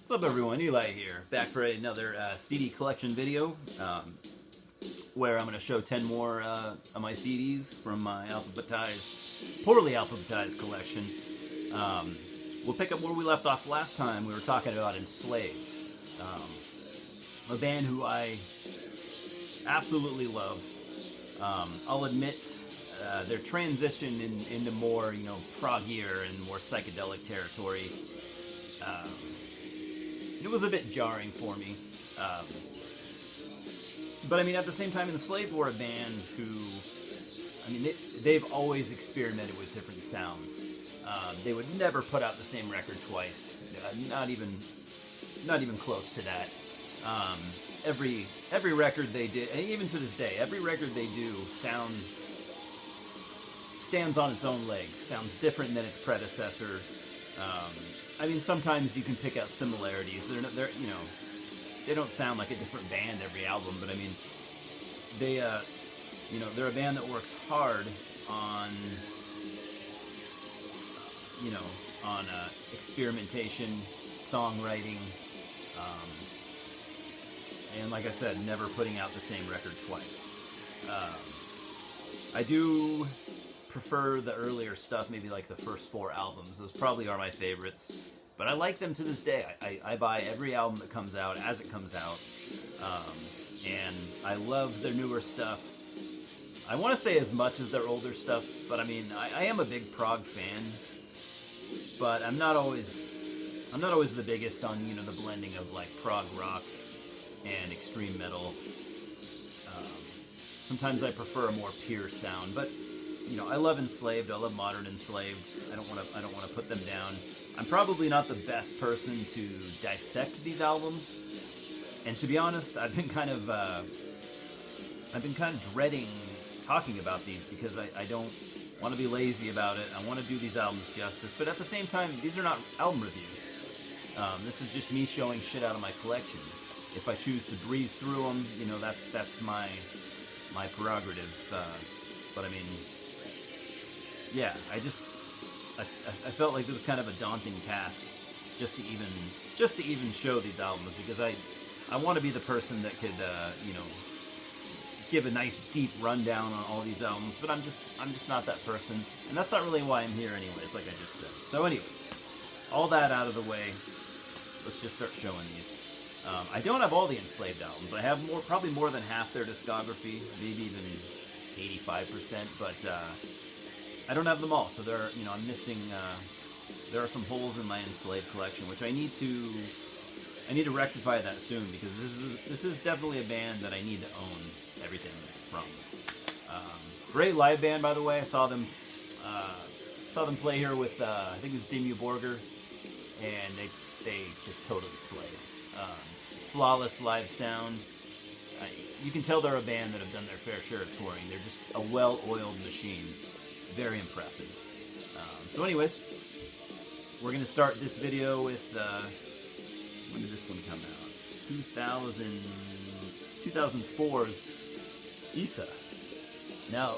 What's up everyone, Eli here, back for another CD collection video, where I'm going to show 10 more of my CDs from my poorly alphabetized collection. We'll pick up where we left off last time. We were talking about Enslaved, a band who I absolutely love. I'll admit their transition into more, proggier and more psychedelic territory, it was a bit jarring for me. But I mean, at the same time, Enslaved were a band who, they've always experimented with different sounds. They would never put out the same record twice, not even close to that. Every record they did, and even to this day, every record they do stands on its own legs, sounds different than its predecessor. Sometimes you can pick out similarities. They don't sound like a different band every album, but I mean, they're a band that works hard on, experimentation, songwriting, and like I said, never putting out the same record twice. I do prefer the earlier stuff, maybe like the first 4 albums. Those probably are my favorites, but I like them to this day. I buy every album that comes out as it comes out, and I love their newer stuff. I want to say as much as their older stuff, but I mean, I am a big Prog fan, but I'm not always the biggest on, the blending of like prog rock and extreme metal. Sometimes I prefer a more pure sound, but I love Enslaved. I love modern Enslaved. I don't want to put them down. I'm probably not the best person to dissect these albums, and to be honest, I've been kind of dreading talking about these because I don't want to be lazy about it. I want to do these albums justice, but at the same time, these are not album reviews. This is just me showing shit out of my collection. If I choose to breeze through them, that's my prerogative. But I mean, yeah, I felt like it was kind of a daunting task just to even show these albums, because I want to be the person that could give a nice deep rundown on all these albums, but I'm just not that person, and that's not really why I'm here anyways, like I just said. So anyways, all that out of the way, let's just start showing these. I don't have all the Enslaved albums. I have probably more than half their discography, maybe even 85%, but I don't have them all, so I'm missing. There are some holes in my Enslaved collection, which I need to rectify that soon, because this is definitely a band that I need to own everything from. Great live band, by the way. I saw them play here with I think it was Dimmu Borgir, and they just totally slayed. Flawless live sound. You can tell they're a band that have done their fair share of touring. They're just a well-oiled machine. Very impressive. So anyways, we're going to start this video with, when did this one come out? 2004's Isa. Now,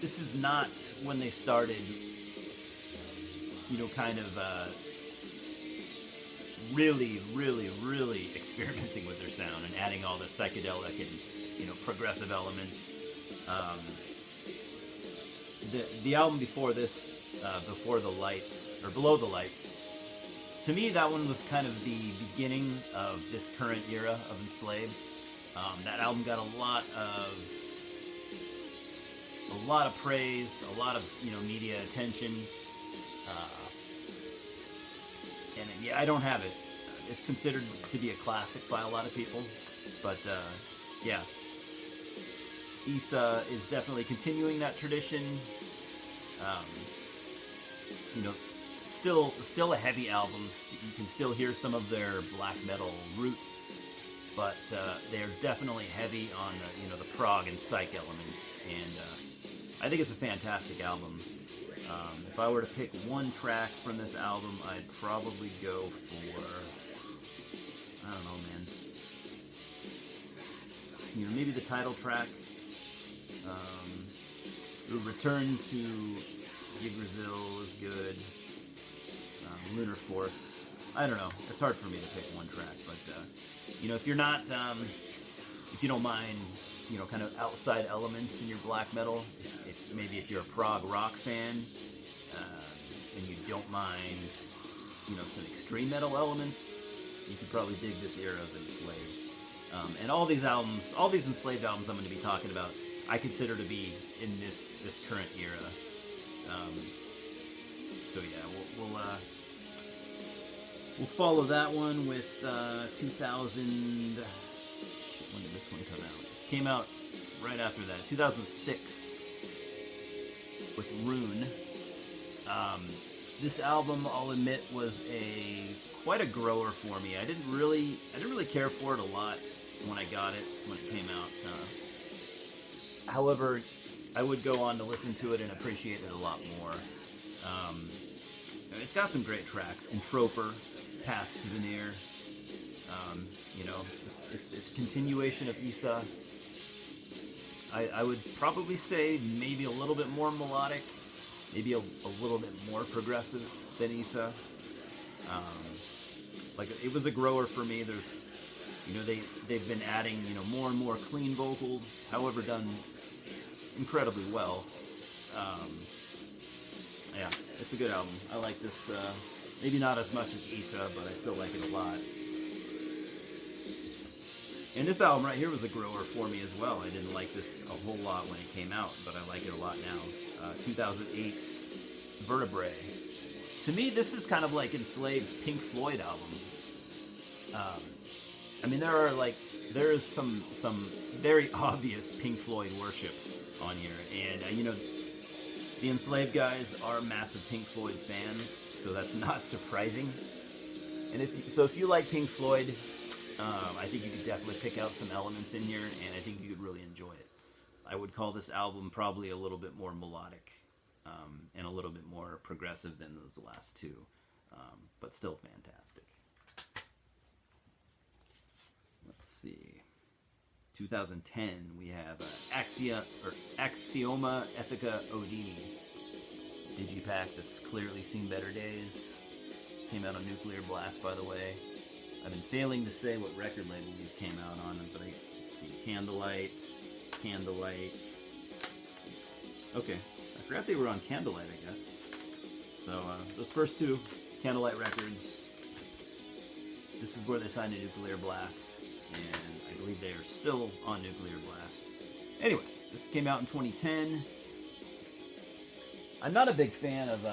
this is not when they started, really experimenting with their sound and adding all the psychedelic and, progressive elements. The album before this, Before the Lights, or Below the Lights, to me that one was kind of the beginning of this current era of Enslaved. That album got a lot of praise, a lot of media attention, and yeah, I don't have it. It's considered to be a classic by a lot of people, but yeah. Isa is definitely continuing that tradition. Still a heavy album. You can still hear some of their black metal roots, but they are definitely heavy on the prog and psych elements. And I think it's a fantastic album. If I were to pick one track from this album, I'd probably go for, I don't know, man. Maybe the title track. Return to Yggdrasil is good. Lunar Force. I don't know. It's hard for me to pick one track, but you know, if you're not, if you don't mind, you know, kind of outside elements in your black metal, if you're a prog rock fan, and you don't mind, you know, some extreme metal elements, you could probably dig this era of Enslaved. And all these albums, all these Enslaved albums I'm going to be talking about, I consider to be in this current era. So yeah, we'll follow that one with 2000. When did this one come out? This came out right after that, 2006, with Rune. This album, I'll admit, was quite a grower for me. I didn't really care for it a lot when I got it, when it came out. However, I would go on to listen to it and appreciate it a lot more. It's got some great tracks. Entroper, Path to Veneer. You know, it's a continuation of Isa. I would probably say maybe a little bit more melodic, maybe a little bit more progressive than Isa. Like, it was a grower for me. There's, you know, they've been adding, you know, more and more clean vocals, however done incredibly well. Yeah, it's a good album. I like this, maybe not as much as Isa, but I still like it a lot. And this album right here was a grower for me as well. I didn't like this a whole lot when it came out, but I like it a lot now. 2008, Vertebrae. To me, this is kind of like Enslaved's Pink Floyd album. I mean, there is some very obvious Pink Floyd worship on here, and you know, the Enslaved guys are massive Pink Floyd fans, so that's not surprising. And if you like Pink Floyd, I think you could definitely pick out some elements in here, and I think you could really enjoy it. I would call this album probably a little bit more melodic, and a little bit more progressive than those last two, but still fantastic. Let's see. 2010, we have Axioma Ethica Odini digipack that's clearly seen better days. Came out on Nuclear Blast, by the way. I've been failing to say what record label these came out on, but let's see. Candlelight. Okay, I forgot they were on Candlelight, I guess. So those first two Candlelight records, this is where they signed to Nuclear Blast, and I believe they are still on Nuclear Blast. Anyways, this came out in 2010. I'm not a big fan of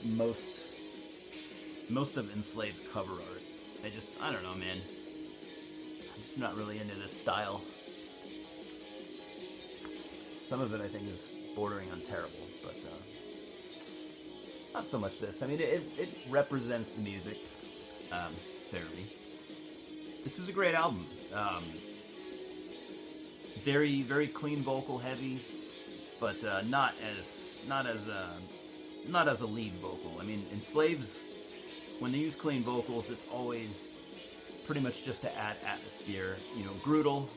most of Enslaved's cover art. I don't know, man. I'm just not really into this style. Some of it I think is bordering on terrible, but not so much this. I mean, it represents the music fairly. This is a great album. Very, very clean vocal heavy, but not as a lead vocal. I mean, Enslaved's, when they use clean vocals, it's always pretty much just to add atmosphere. You know, Grudel,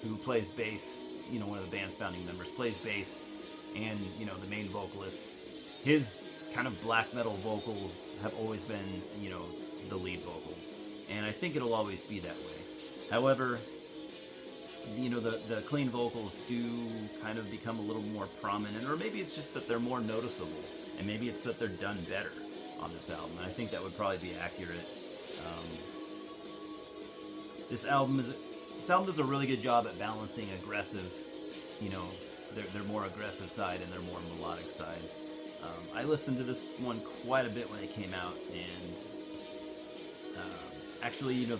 who plays bass, you know, one of the band's founding members, plays bass, and, you know, the main vocalist, his kind of black metal vocals have always been, you know, the lead vocals. And I think it'll always be that way. However, you know, the clean vocals do kind of become a little more prominent, or maybe it's just that they're more noticeable, and maybe it's that they're done better on this album, and I think that would probably be accurate. This album does a really good job at balancing aggressive, you know, their more aggressive side and their more melodic side. I listened to this one quite a bit when it came out, and actually, you know,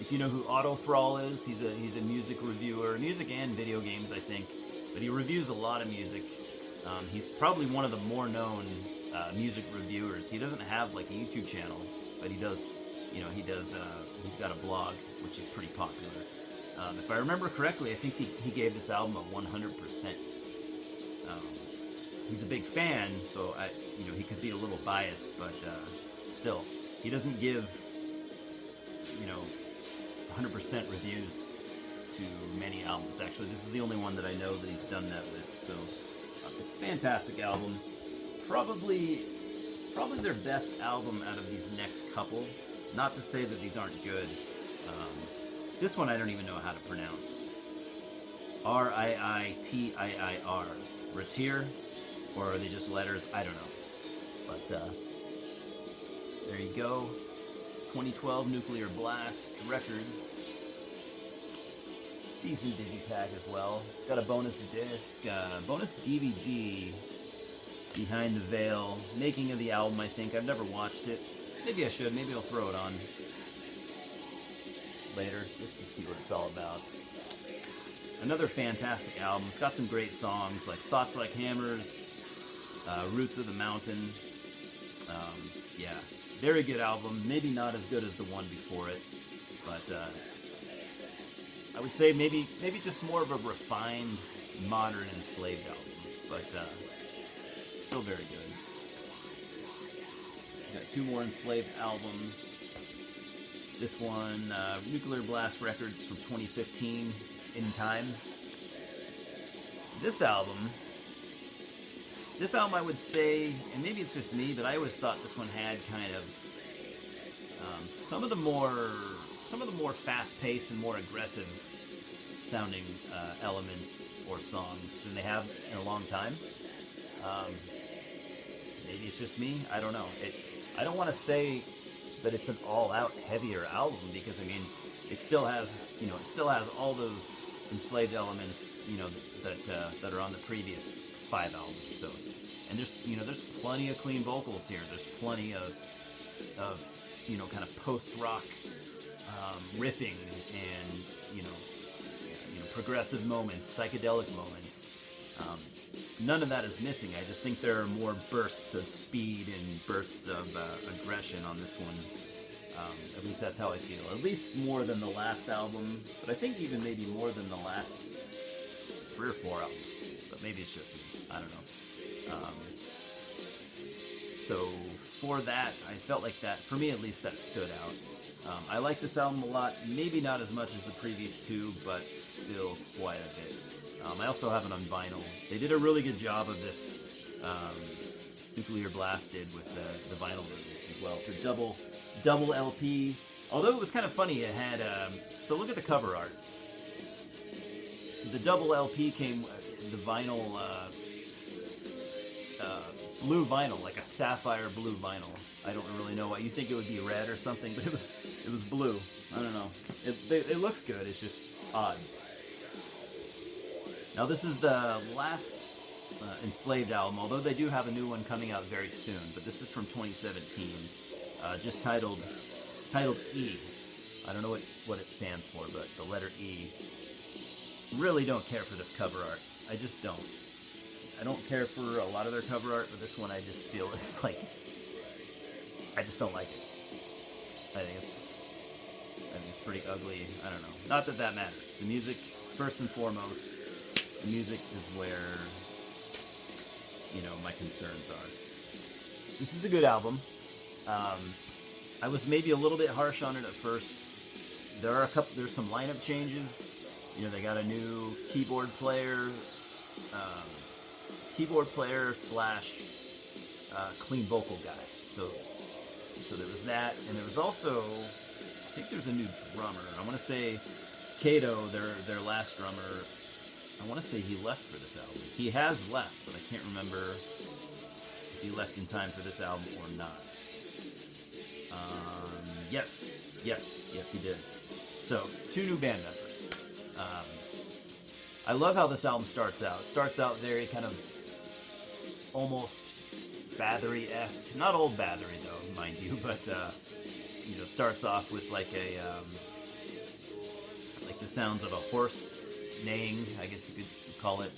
if you know who Autothrall is, he's a music reviewer, music and video games, I think, but he reviews a lot of music. He's probably one of the more known music reviewers. He doesn't have like a YouTube channel, but he does, you know, he's got a blog, which is pretty popular. If I remember correctly, I think he gave this album a 100%. He's a big fan, so you know, he could be a little biased, but still, he doesn't give, you know, 100% reviews to many albums. Actually, this is the only one that I know that he's done that with. So it's a fantastic album. Probably probably their best album out of these next couple. Not to say that these aren't good. This one I don't even know how to pronounce. Riitiir. Riitiir? Or are they just letters? I don't know. But there you go. 2012 Nuclear Blast Records. Decent digipack as well. It's got a bonus disc, bonus DVD, Behind the Veil, making of the album, I think. I've never watched it. Maybe I should. Maybe I'll throw it on later just to see what it's all about. Another fantastic album. It's got some great songs like Thoughts Like Hammers, Roots of the Mountain. Yeah, very good album. Maybe not as good as the one before it, but I would say maybe just more of a refined, modern Enslaved album, but still very good. Got two more Enslaved albums. This one, Nuclear Blast Records from 2015, In Times. This album I would say, and maybe it's just me, but I always thought this one had kind of some of the more fast-paced and more aggressive sounding elements or songs than they have in a long time. Maybe it's just me. I don't know. I don't want to say that it's an all-out heavier album because I mean, it still has all those Enslaved elements, that are on the previous 5 albums. So, and there's plenty of clean vocals here. There's plenty of kind of post-rock riffing and progressive moments, psychedelic moments. None of that is missing. I just think there are more bursts of speed and bursts of aggression on this one. At least that's how I feel. At least more than the last album, but I think even maybe more than the last 3 or 4 albums. But maybe it's just me. I don't know. So for that, I felt like that, for me at least, that stood out. I like this album a lot. Maybe not as much as the previous 2, but still quite a bit. I also have it on vinyl. They did a really good job of this. Nuclear Blast did with the vinyl release as well. It's a double LP. Although it was kind of funny, it had so look at the cover art. The double LP came the vinyl blue vinyl, like a sapphire blue vinyl. I don't really know what you think it would be, red or something, but it was blue. I don't know. It looks good. It's just odd. Now this is the last Enslaved album, although they do have a new one coming out very soon. But this is from 2017, just titled E. I don't know what it stands for, but the letter E. Really don't care for this cover art. I just don't. I don't care for a lot of their cover art, but this one I just feel is like, I just don't like it. I think it's pretty ugly. I don't know. Not that that matters. The music, first and foremost, the music is where, my concerns are. This is a good album. I was maybe a little bit harsh on it at first. There's some lineup changes. They got a new keyboard player / clean vocal guy. So there was that, and there was also, I think there's a new drummer. I want to say Kato, their last drummer, I want to say he left for this album. He has left, but I can't remember if he left in time for this album or not. Yes, he did. So, 2 new band members. I love how this album starts out. It starts out very kind of almost Bathory-esque. Not old Bathory, though, mind you, but, starts off with like the sounds of a horse neighing, I guess you could call it,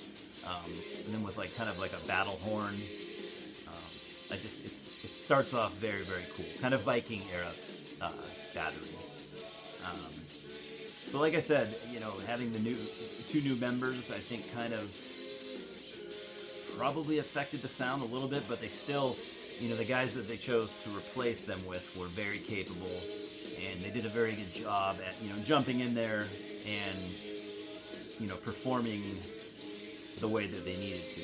and then with like kind of like a battle horn. It starts off very, very cool, kind of Viking era Bathory. So like I said, having the 2 new members, I think kind of probably affected the sound a little bit, but they still, the guys that they chose to replace them with were very capable, and they did a very good job at, jumping in there and, performing the way that they needed to.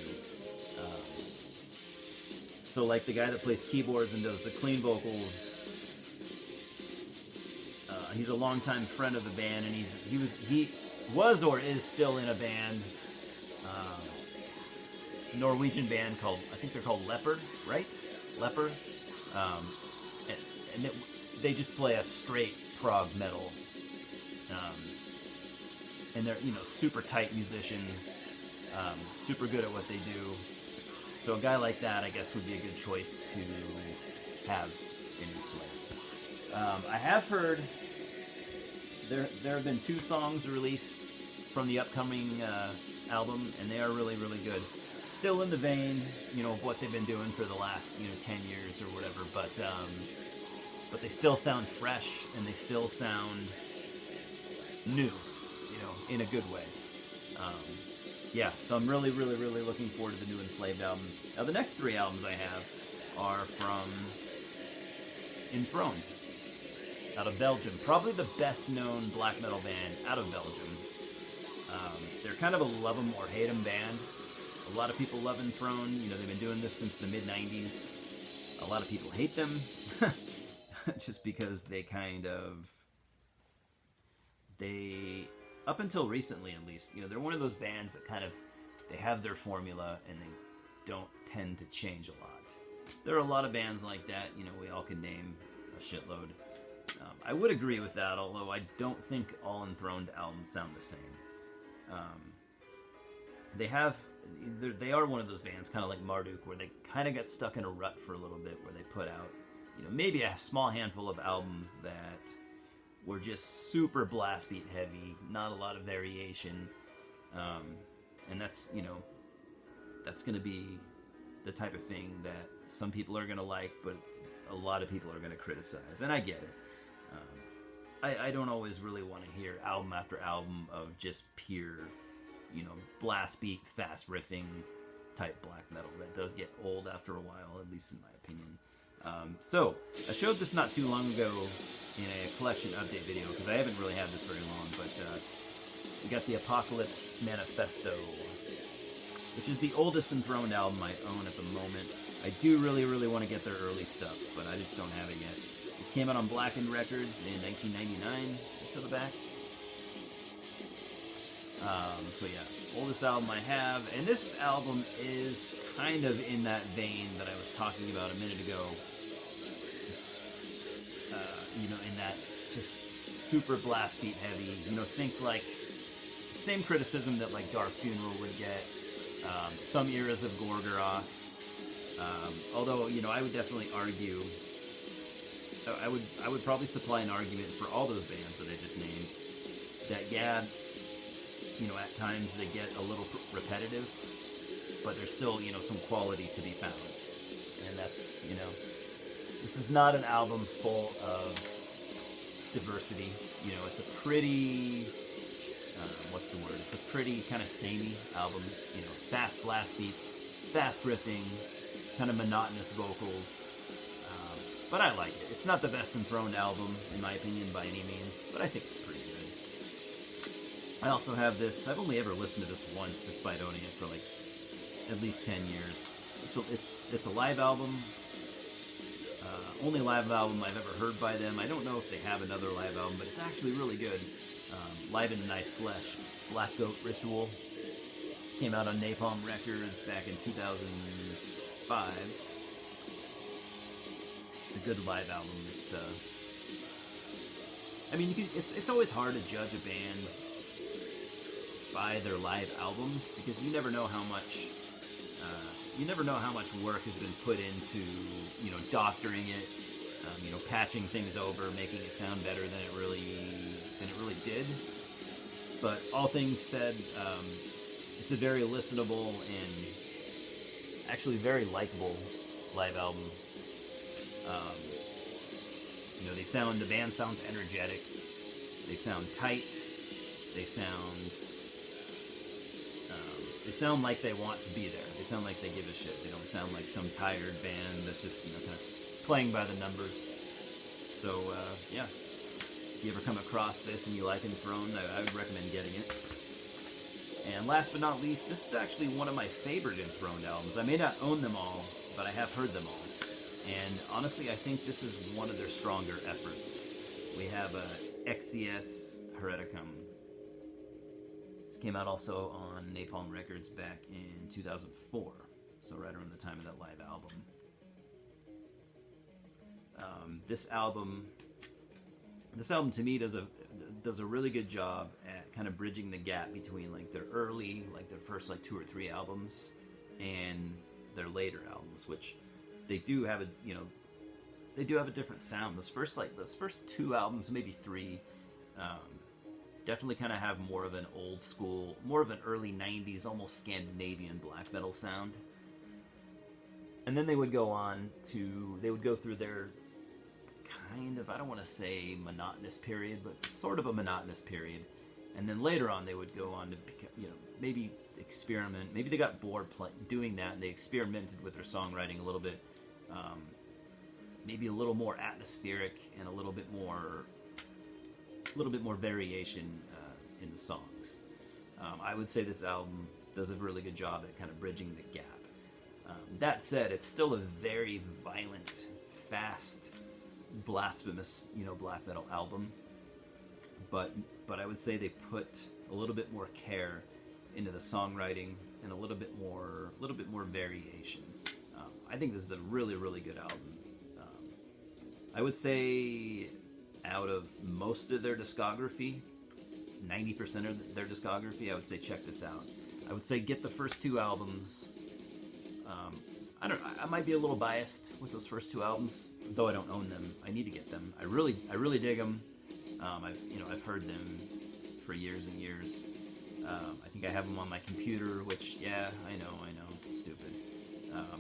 So like the guy that plays keyboards and does the clean vocals, he's a longtime friend of the band, and he was or is still in a band, Norwegian band called, I think they're called Leopard, right? Leopard, and they just play a straight prog metal, and they're super tight musicians, super good at what they do. So a guy like that, I guess, would be a good choice to have in Enslaved. I have heard there have been 2 songs released from the upcoming album, and they are really, really good. Still in the vein, of what they've been doing for the last, 10 years or whatever, but they still sound fresh, and they still sound new, in a good way. Yeah, so I'm really, really, really looking forward to the new Enslaved album. Now, the next 3 albums I have are from Enthroned, out of Belgium. Probably the best-known black metal band out of Belgium. They're kind of a love 'em or hate 'em band. A lot of people love Enthroned. They've been doing this since the mid-90s. A lot of people hate them, just because up until recently at least, they're one of those bands that they have their formula and they don't tend to change a lot. There are a lot of bands like that, we all can name a shitload. I would agree with that, although I don't think all Enthroned albums sound the same. They are one of those bands, kind of like Marduk, where they kind of got stuck in a rut for a little bit, where they put out, maybe a small handful of albums that were just super blast beat heavy, not a lot of variation, and that's going to be the type of thing that some people are going to like, but a lot of people are going to criticize, and I get it. I don't always really want to hear album after album of just pure, blast beat, fast riffing type black metal. That does get old after a while, at least in my opinion. So, I showed this not too long ago in a collection update video, because I haven't really had this very long, but we got the Apocalypse Manifesto, which is the oldest Enthroned album I own at the moment. I do really, really want to get their early stuff, but I just don't have it yet. This came out on Blackened Records in 1999, to the back. So yeah, oldest album I have, and this album is kind of in that vein that I was talking about a minute ago. In that just super blast beat heavy. Think like same criticism that like Dark Funeral would get. Some eras of Gorgoroth. Although I would definitely argue. I would probably supply an argument for all those bands that I just named. That yeah. At times they get a little repetitive, but there's still, some quality to be found. And that's, this is not an album full of diversity. It's a pretty, what's the word? It's a pretty kind of samey album. Fast blast beats, fast riffing, kind of monotonous vocals. But I like it. It's not the best Enthroned album, in my opinion, by any means, but I think it's pretty good. I also have this. I've only ever listened to this once, despite owning it for like at least 10 years. It's a live album. Only live album I've ever heard by them. I don't know if they have another live album, but it's actually really good. Live in the Night Flesh, Black Goat Ritual. Came out on Napalm Records back in 2005. It's a good live album. It's always hard to judge a band by their live albums, because you never know how much work has been put into doctoring it, patching things over, making it sound better than it really did. But all things said, it's a very listenable and actually very likable live album. The band sounds energetic, they sound tight, they sound like they want to be there. They sound like they give a shit. They don't sound like some tired band that's just, kind of playing by the numbers. So, yeah. If you ever come across this and you like Enthroned, I would recommend getting it. And last but not least, this is actually one of my favorite Enthroned albums. I may not own them all, but I have heard them all. And honestly, I think this is one of their stronger efforts. We have XCS Hereticum. This came out also on Napalm Records back in 2004, so right around the time of that live album. This album to me does a really good job at kind of bridging the gap between like their early, like their first like 2 or 3 albums, and their later albums, which they do have a different sound. Those first 2 albums, maybe 3, definitely kind of have more of an old school, more of an early 90s, almost Scandinavian black metal sound. And then they would go through their kind of, I don't want to say monotonous period, but sort of a monotonous period. And then later on, they would go on to, maybe experiment. Maybe they got bored doing that, and they experimented with their songwriting a little bit. Maybe a little more atmospheric and a little bit more variation in the songs. I would say this album does a really good job at kind of bridging the gap. That said, it's still a very violent, fast, blasphemous, black metal album. But I would say they put a little bit more care into the songwriting and a little bit more variation. I think this is a really, really good album. I would say out of most of their discography, 90% of their discography, I would say check this out. I would say get the first 2 albums. I might be a little biased with those first 2 albums, though I don't own them. I need to get them. I really dig them. I've heard them for years and years. I think I have them on my computer, which, yeah, I know, stupid.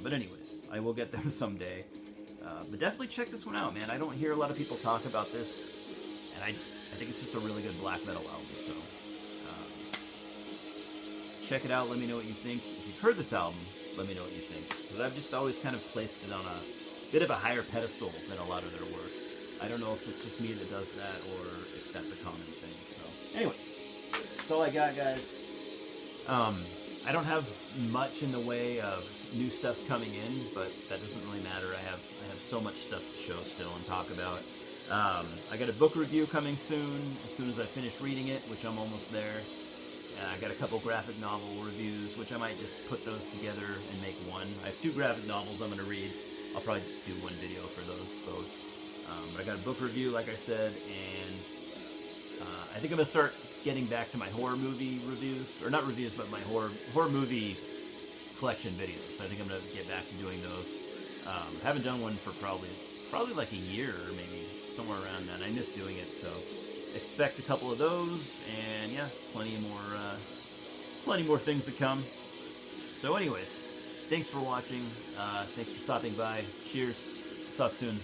But anyways, I will get them someday. But definitely check this one out, man. I don't hear a lot of people talk about this, and I think it's just a really good black metal album. So check it out. Let me know what you think. If you've heard this album, let me know what you think, because I've just always kind of placed it on a bit of a higher pedestal than a lot of their work. I don't know if it's just me that does that, or if that's a common thing. So, anyways, that's all I got, guys. I don't have much in the way of new stuff coming in, but that doesn't really matter. I have so much stuff to show still and talk about. I got a book review coming soon as I finish reading it, which I'm almost there. I got a couple graphic novel reviews, which I might just put those together and make one. I have 2 graphic novels I'm going to read. I'll probably just do one video for those both. But I got a book review, like I said, and I think I'm going to start getting back to my horror movie reviews, or not reviews, but my horror movie collection videos. I think I'm going to get back to doing those. Haven't done one for probably like a year, or maybe somewhere around that. I miss doing it, so expect a couple of those, and yeah, plenty more things to come. So anyways, thanks for watching. Thanks for stopping by. Cheers. Talk soon.